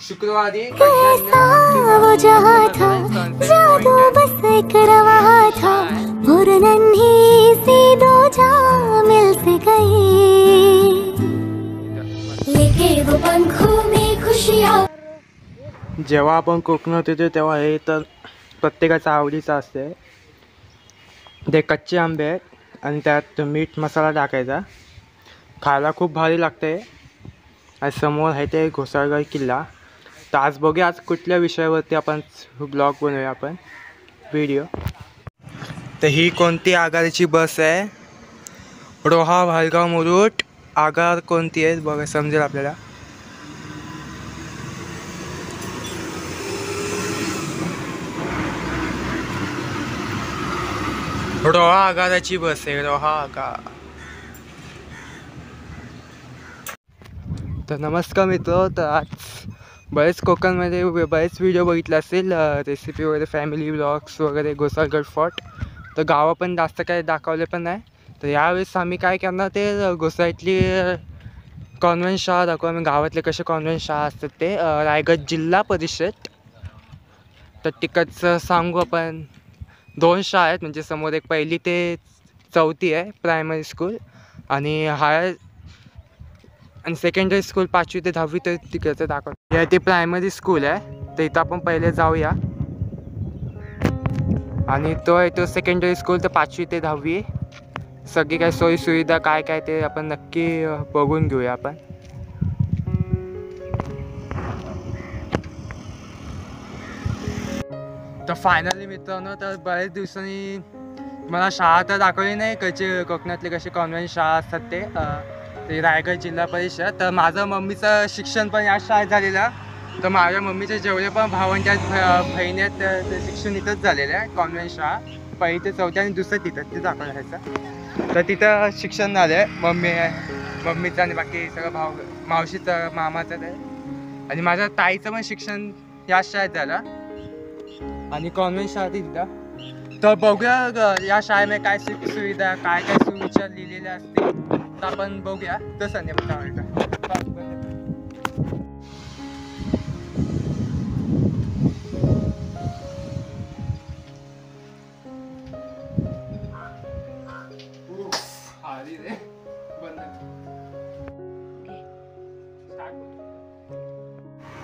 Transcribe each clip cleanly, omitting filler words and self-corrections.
शुक्रवारी वो जहाँ था जादू बस एक रवा था और नन्ही सी दो जहाँ मिल से गई लेके वो पंखों में खुशियाँ। जेव्हा आपण कोकणात येतो तेव्हा हे तर प्रत्येकाचा आवडीचं असते। ते कच्चे आंबे आहेत आणि त्यात मीठ मसाला टाकायचा, खायला खूप भारी लागते। आणि समोर आहे ते घोसाळगड किल्ला। तर आज बघूया आज कुठल्या विषयावरती आपण ब्लॉग बनवूया आपण व्हिडिओ। तर ही कोणती आगाराची बस आहे? रोहा भालगाव मुरुड आगार कोणती आहे बघा समजेल आपल्याला। रोहा आगाराची बस आहे, रोहा आगार। तर नमस्कार मित्र, तर आज बरेच कोकणमध्ये बरेच व्हिडिओ बघितले असेल, रेसिपी वगैरे, फॅमिली ब्लॉग्स वगैरे, घोसाळगड फोर्ट। तर गावं पण जास्त काही दाखवले पण नाही। तर यावेळेस आम्ही काय करणार ते घोसाळीतली कॉन्व्हेंट शाळा दाखवू आम्ही, गावातले कसे कॉन्व्हेंट शाळा असतात ते, रायगड जिल्हा परिषद। तर तिकडचं सांगू आपण, 2 शाळा आहेत, म्हणजे समोर एक 1ली ते 4थी आहे प्रायमरी स्कूल, आणि हायर आणि सेकंडरी स्कूल 5वी ते 10वी तर तिकडचं दाखवतो। हे ते प्रायमरी स्कूल आहे, तर इथं आपण पहिले जाऊया। आणि तो आहे तो सेकंडरी स्कूल, तर 5वी ते 10वी सगळी काय सोयी सुविधा काय काय ते आपण नक्की बघून घेऊया आपण। तर फायनली मित्रांनो, तर बरेच दिवसांनी मला शाळा तर दाखवली नाही, कसे कोकणातले कसे कॉन्व्हेंट शाळा असतात ते रायगड जिल्हा परिषद। तर माझं मम्मीचं शिक्षण पण या शाळेत झालेलं, तर माझ्या मम्मीचे जेवढे पण भावंड्यात बहिणी आहेत ते शिक्षण इथंच झालेलं आहे, कॉन्व्हेंट शाळा 1ली ते 4थी आणि दुसरं तिथं ते दाखवलं राहायचं। तर तिथं शिक्षण झालं आहे मम्मीचं आणि बाकी सगळं मावशीचं मामाचं ते, आणि माझ्या ताईचं पण शिक्षण या शाळेत झालं आणि कॉन्व्हेंट शाळा तिथं। तर बघूया या शाळेमध्ये काय सुविधा काय काय सुविचार लिहिलेल्या असतील तर आपण बघूया तसं नाही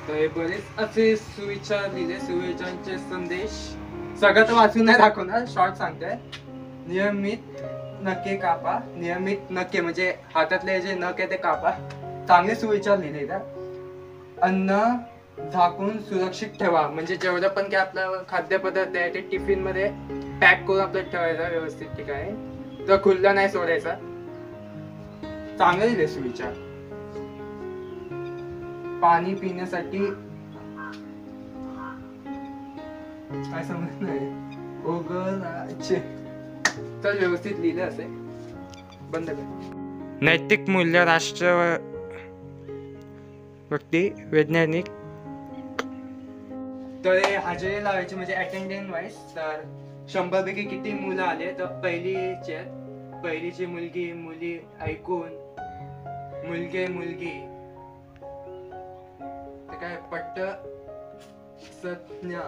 तर हे बरेच असे सुविचार लिहिले, सुविचारांचे संदेश सगळं तर वाचून नाही दाखवणार, शॉर्ट सांगते। नियमित नखे कापा, नियमित नखे म्हणजे हातातले जे नख आहे ते कापा, चांगले सुविचार लिहिले इथं। अन्न झाकून सुरक्षित ठेवा, म्हणजे जेवढं पण काय आपलं खाद्यपदार्थ आहे ते टिफिन मध्ये पॅक करून आपल्याला ठेवायचा व्यवस्थित ठिकाणी, तर खुल्ला नाही सोडायचा, चांगले लिहिले सुविचार। पाणी पिण्यासाठी काय समजत नाही, ओघळाचे तर व्यवस्थित लिहिलं असे, बंद कर। नैतिक मूल्य, राष्ट्र व्यक्ती, वैज्ञानिक, तर हजेरी लावायची म्हणजे अटेंडन्स वाईज। तर 100 पैकी किती मुलं आले, तर पहिलीची मुलगी, मुली ऐकून, मुलगे मुलगी, तर काय पट्ट संज्ञा,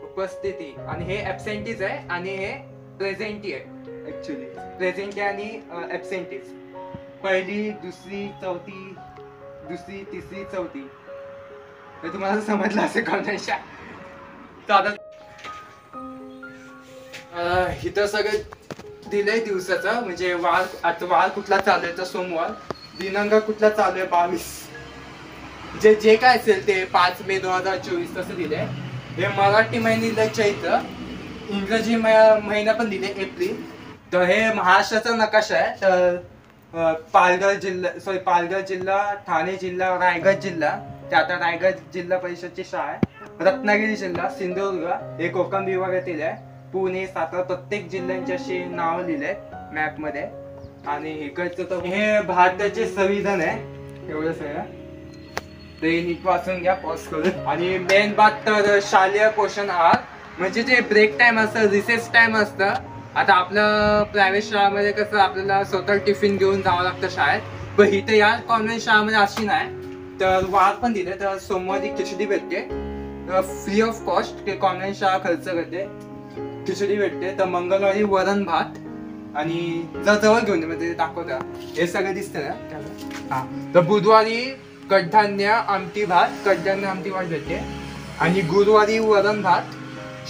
उपस्थिती, आणि हे ऍबसेंटीज आहे आणि हे प्रेझेंटी आहे, ऍक्च्युली प्रेझेंटी आणि ऍबसेंटीज। 1ली, 2री, 4थी, 3री, 4थी, तर तुम्हाला समजलं असेल कॉन्व्हेंटच्या। इथं सगळं दिलंय दिवसाचं, म्हणजे वार कुठला चालू आहे तर सोमवार, दिनांक कुठला चालू आहे 22, जे काय असेल ते 5 मे 2024 तसं दिलंय। हे मराठी महिने चैत्र, इंग्रजी महिना पण दिले एप्रिल। तर हे महाराष्ट्राचा नकाशा आहे, तर पालघर जिल्हा, ठाणे जिल्हा, रायगड जिल्हा, ते आता रायगड जिल्हा परिषदची शाळा आहे, रत्नागिरी जिल्हा, सिंधुदुर्ग हे कोकण विभागातील आहे, पुणे, सातारा प्रत्येक जिल्ह्यांची अशी नाव लिहिले मॅप मध्ये। आणि इकडचं तर हे भारताचे संविधान आहे, एवढं सगळं ते नीट वाचून घ्या पॉज करून। आणि मेन बात तर शालेय पोषण आहार, म्हणजे जे ब्रेक टाइम असतं, रिसेस टाइम असतं। आता आपलं प्रायव्हेट शाळेमध्ये कसं आपल्याला स्वतः टिफिन घेऊन जावं लागतं शाळेत, पण इथे या कॉन्व्हेंट शाळेमध्ये अशी नाही, तर वार पण दिले, तर सोमवारी खिचडी भेटते फ्री ऑफ कॉस्ट, ते कॉन्व्हेंट शाळा खर्च करते, खिचडी भेटते. तर मंगळवारी वरण भात आणि जवळ घेऊन ये, म्हणजे दाखवता हे सगळं दिसतं ना. हा, तर बुधवारी कडधान्य आमटी भात भेटते, आणि गुरुवारी वरण भात,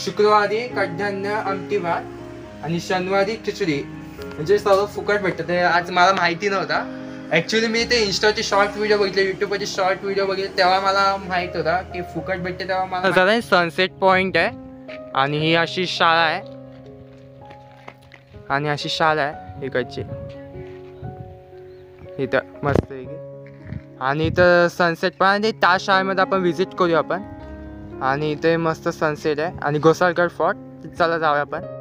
शुक्रवारी कडधान्य आमटी भात आणि शनिवारी खिचडी, म्हणजे सर्व फुकट भेटतं. ते आज मला माहिती नव्हता. ऍक्च्युली मी ते इंस्टाचे शॉर्ट व्हिडिओ बघितले, युट्यूबवरचे शॉर्ट व्हिडिओ बघितले, तेव्हा मला माहित होता की फुकट भेटते. तेव्हा मला जरा सनसेट पॉइंट आहे आणि ही अशी शाळा आहे, आणि अशी शाळा आहे इकडची इथं मस्त आहे. आणि इथं सनसेट पण आहे, त्या शाळेमध्ये आपण व्हिजिट करूया आपण. आणि इथे मस्त सनसेट आहे आणि घोसाळगड फोर्ट, चला जाऊया आपण.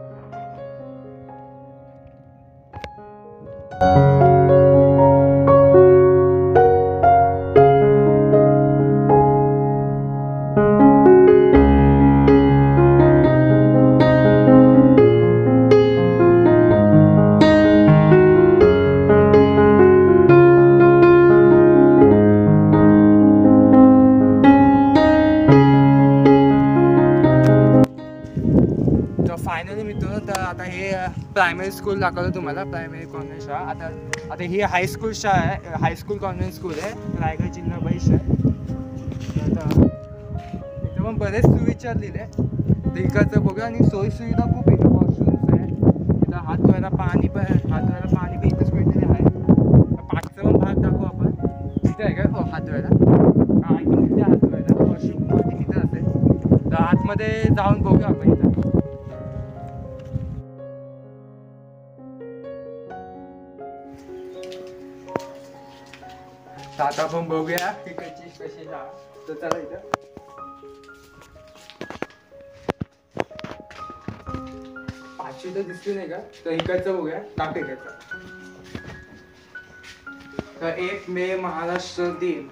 फायनली मित्र, तर आता हे प्रायमरी स्कूल दाखवलं तुम्हाला, प्रायमरी कॉन्व्हेंट शाळा. आता ही हायस्कूल शाळा आहे, हायस्कूल कॉन्व्हेंट स्कूल आहे, रायगड जिल्हा परिषद. आता इथं पण बरेच सुविचार लिहिले, तर इकडचं बघूया. आणि सोयीसुविधा खूप आहे, वॉशरूम्स आहे इथं, हात धुवायला पाणी पण इथंच भेटलेले आहे. पाठचा पण भाग दाखवू आपण, तिथे आहे का हो हात धुवायला, हा इथे हात धुवायला वॉशरूम तिथं असेल, तर आतमध्ये जाऊन बघूया आपण इथं. आता आपण बघूया तिकडची कशी जा, तर चला इथं. पाचवी तर दिसली नाही का, तर इकडचं बघूया, दाखव इकडचं. तर 1 मे महाराष्ट्र दिन,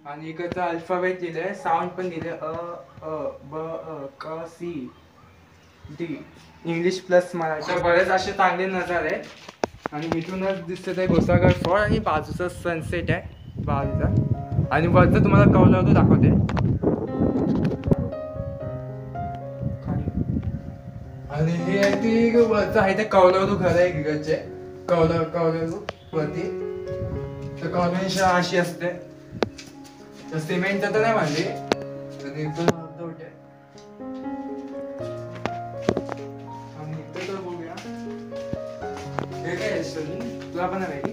आणि इकडचं अल्फाबेट दिलंय, साऊंड पण दिले, अ ब क C D, English plus Marathi. बरेच असे चांगले नजारे आहे. आणि इथूनच दिसत आहे घोसाळगड फोर्ट, आणि बाजूचा सनसेट आहे बाजूचा. आणि वरचं तुम्हाला कौलारू दाखवते. आणि हे आहे ते वरचं आहे ते कौलारू घर आहे इकडचे, कौलारू वरती. तर कॉन्व्हेंट शाळा अशी असते, तर सिमेंटचं तर नाही बांधली, आणि इथून अर्धवट आहे. आणि इथं तर बघूया, हे काय आहे तुला पण माहिती?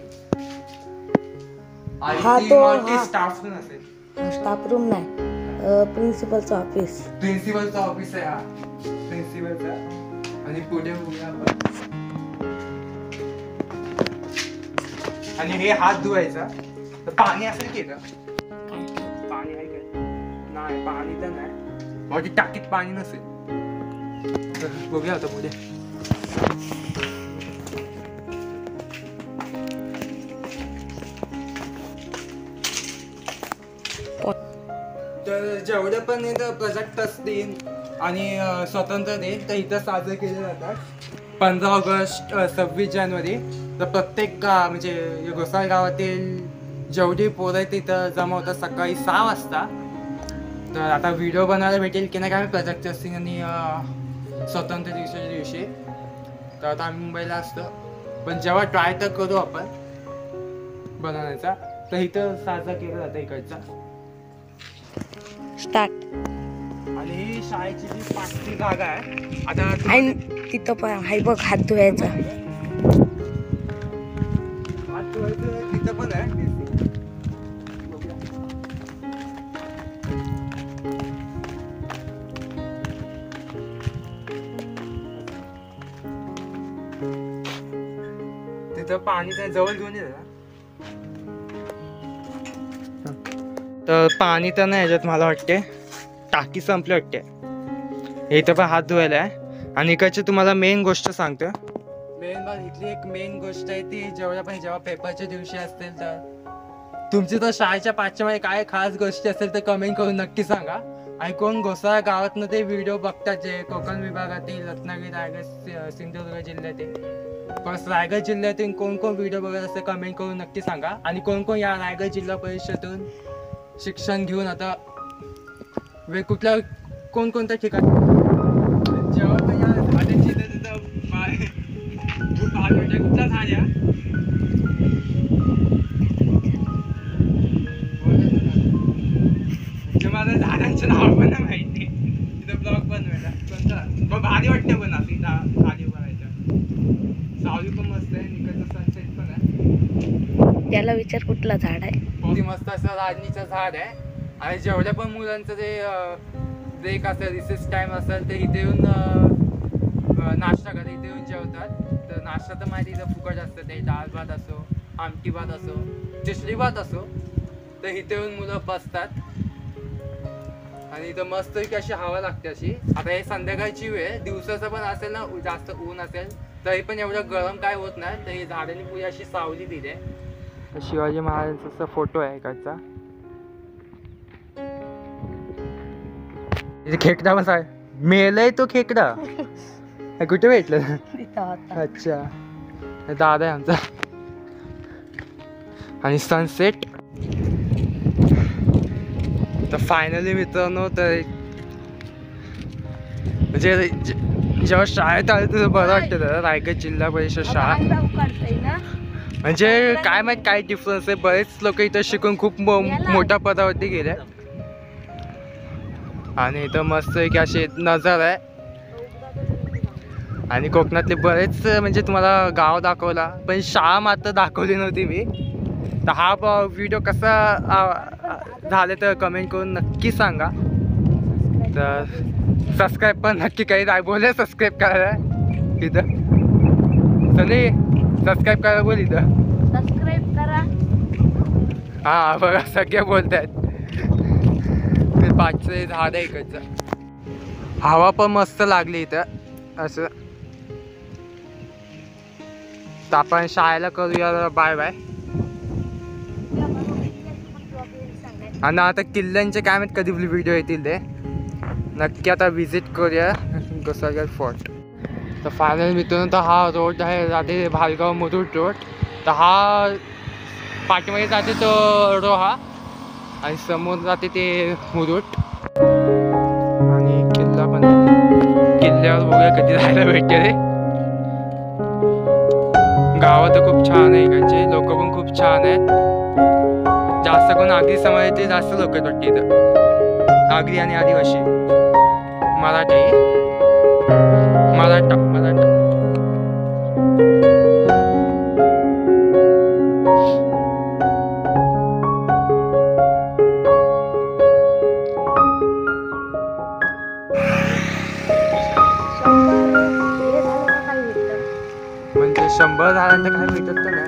स्टाफ रूम असेल, स्टाफ रूम नाही, प्रिन्सिपलचं ऑफिस. प्रिन्सिपलचं ऑफिस आहे हा, प्रिन्सिपलचा. आणि पुढे बघूया आपण, आणि हे हात धुवायचा. तर पाणी असेल की का, पाणी आहे का? नाही, पाणी तर नाही, माझी टाकीत पाणी नसेल. तर बघूया आता पुढे. तर जेवढे पण इथं प्रोजेक्ट असतील आणि स्वातंत्र्य दिन, तर इथं साजरे केले जातात. 15 ऑगस्ट, 26 जानेवारी. तर प्रत्येक म्हणजे घोसाळ गावातील जेवढी पोरं आहेत तिथं जमा होतात सकाळी 6 वाजता. तर आता व्हिडिओ बनवायला भेटेल की नाही काय प्रोजेक्ट असतील, आणि स्वातंत्र्य दिवसाच्या दिवशी. तर आता आम्ही मुंबईला असतो, पण जेव्हा ट्राय तर करू आपण बनवण्याचा. तर इथं साजरा केला जातं इकडचा. स्टार्ट. आणि ही शाळेची जी पाचवी जागा आहे, आता आणि तिथं पण हाय बघ, हात धुवायचा. हात धुवायचं तिथं पण आहे. तिथं पाणी त्या जवळ घेऊन येतं. तर पाणी तर नाही ह्याच्यात, मला वाटते टाकी संपली वाटते. इथं पण हात धुवायला आहे. आणि इकडची तुम्हाला मेन गोष्ट सांगतो, इथली एक मेन गोष्ट आहे ती, जेव्हा पेपरच्या दिवशी असतील तर तुमची तर शाळेच्या पाठच्यामध्ये काय खास गोष्टी असेल तर कमेंट करून नक्की सांगा. आणि कोण घोसाळा गावातनं ते व्हिडिओ बघतात, जे कोकण विभागातील, रत्नागिरी, रायगड, सिंधुदुर्ग जिल्ह्यातील, ऑफकोर्स रायगड जिल्ह्यातून कोण कोण व्हिडिओ बघत असते कमेंट करून नक्की सांगा. आणि कोण कोण या रायगड जिल्हा परिषदेतून शिक्षण घेऊन आता कुठल्या कोणकोणत्या ठिकाणी जेव्हा पण या झाडाची कुठला झाड या माझं झाडांचं नाव पण नाही माहिती. तिथं ब्लॉग बनवायला कोणता मग भारी वाटते पण असं खाली उभारायचं. सावली पण मस्त आहे, निकडचं सनसेट पण आहे. त्याला विचार कुठला झाड आहे. किती मस्त असं राजनीचं झाड आहे. आणि जेवढ्या पण मुलांचं ते ब्रेक असेल रिसेस टाइम असेल ते इथे येऊन नाश्ता करतात, इथे येऊन जेवतात. तर नाश्ता तर माहिती इथं फुकट असतं. ते डाळ भात असो, आमटी भात असो, चिसली भात असो, तर इथे येऊन मुलं बसतात. आणि इथं मस्त की अशी हवा लागते अशी. आता हे संध्याकाळची वेळ, दिवसाचं पण असेल ना, जास्त ऊन असेल तरी पण एवढं गरम काय होत नाही. तर ही झाडांनी पुरी अशी सावली दिली आहे. शिवाजी महाराजांचा फोटो आहे इकडचा. इथे खेकडा बसा मेलय तो खेकडा. कुठे भेटलं. अच्छा दादा आहे आमचा. आणि सनसेट. तर फायनली मित्रांनो, तर म्हणजे जेव्हा शाळेत आलं तर बरं वाटतं तर रायगड जिल्हा परिषद शाळा. म्हणजे काय माहित काय डिफरन्स आहे. बरेच लोक इथं शिकून खूप मोठ्या पदावरती गेले. आणि इथं मस्त की अशी नजर आहे. आणि कोकणातले बरेच म्हणजे तुम्हाला गाव दाखवला, पण शाळा मात्र दाखवली नव्हती मी. तर हा व्हिडिओ कसा झाले तर कमेंट करून नक्की सांगा. तर सबस्क्राईब पण नक्की काही नाही बोलले. सबस्क्राईब करायला इथं चले, सबस्क्राईब करायला बोल इथं. सबस्क्राईब करा. हा बघा सगळे बोलत आहेत. पाचशे झाड आहे इकडचं. हवा पण मस्त लागली इथं असं. तर आपण शाळेला करूया बाय बाय. आणि आता किल्ल्यांचे काय माहित कधी व्हिडिओ येतील ते. नक्की आता विजिट करूया गोसाईगड फोर्ट. तर फायनल मित्रांनो, तर हा रोड आहे जाते भालगाव मुरुड रोड. तर हा पाठीमध्ये जाते तो रोहा आणि समोर जाते ते मुरुड. आणि किल्ला पण किल्ल्यावर बघूया कधी जायला भेटते रे. गावात तर खूप छान आहे इकडचे, लोक पण खूप छान आहेत. जास्त करून आगरी समाजाचे जास्त लोक आहेत वाटते इथं. आगरी आणि आदिवासी. मराठी मराठा मराठा. म्हणजे 100 झाडांना काय भेटत तर नाही.